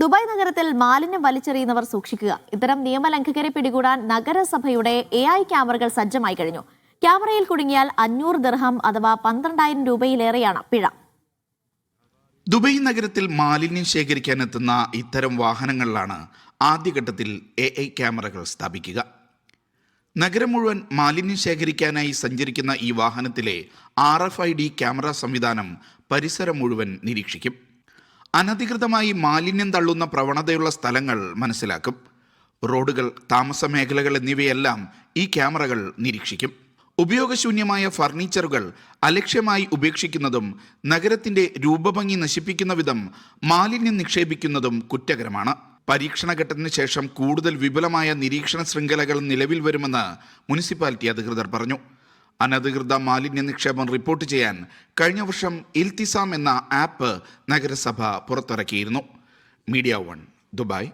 Dubai നഗരത്തിൽ മാലിന്യം വലിച്ചെറിയുന്നവർ സൂക്ഷിക്കുക. ഇത്തരം നിയമലംഘകരെ പിടികൂടാൻ നഗരസഭയുടെ AI ക്യാമറകൾ സജ്ജമായി കഴിഞ്ഞു. ക്യാമറയിൽ കുടുങ്ങിയാൽ 500 ദിർഹം അഥവാ 12,000 രൂപയിലേറെയാണ് പിഴ. ദുബായ് നഗരത്തിൽ മാലിന്യം ശേഖരിക്കാനെത്തുന്ന ഇത്തരം വാഹനങ്ങളിലാണ് ആദ്യഘട്ടത്തിൽ AI ക്യാമറകൾ സ്ഥാപിക്കുക. നഗരം മുഴുവൻ മാലിന്യം ശേഖരിക്കാനായി സഞ്ചരിക്കുന്ന ഈ വാഹനത്തിലെ RFID ക്യാമറ സംവിധാനം പരിസരം മുഴുവൻ നിരീക്ഷിക്കും. അനധികൃതമായി മാലിന്യം തള്ളുന്ന പ്രവണതയുള്ള സ്ഥലങ്ങൾ മനസ്സിലാക്കും. റോഡുകൾ, താമസ മേഖലകൾ എന്നിവയെല്ലാം ഈ ക്യാമറകൾ നിരീക്ഷിക്കും. ഉപയോഗശൂന്യമായ ഫർണിച്ചറുകൾ അലക്ഷ്യമായി ഉപേക്ഷിക്കുന്നതും നഗരത്തിന്റെ രൂപഭംഗി നശിപ്പിക്കുന്ന വിധം മാലിന്യം നിക്ഷേപിക്കുന്നതും കുറ്റകരമാണ്. പരീക്ഷണഘട്ടത്തിന് ശേഷം കൂടുതൽ വിപുലമായ നിരീക്ഷണ ശൃംഖലകൾ നിലവിൽ വരുമെന്ന് മുനിസിപ്പാലിറ്റി അധികൃതർ പറഞ്ഞു. അനധികൃത മാലിന്യ നിക്ഷേപം റിപ്പോർട്ട് ചെയ്യാൻ കഴിഞ്ഞ വർഷം ഇൽത്തിസാം എന്ന ആപ്പ് നഗരസഭ പുറത്തിറക്കിയിരുന്നു. Media 1 Dubai.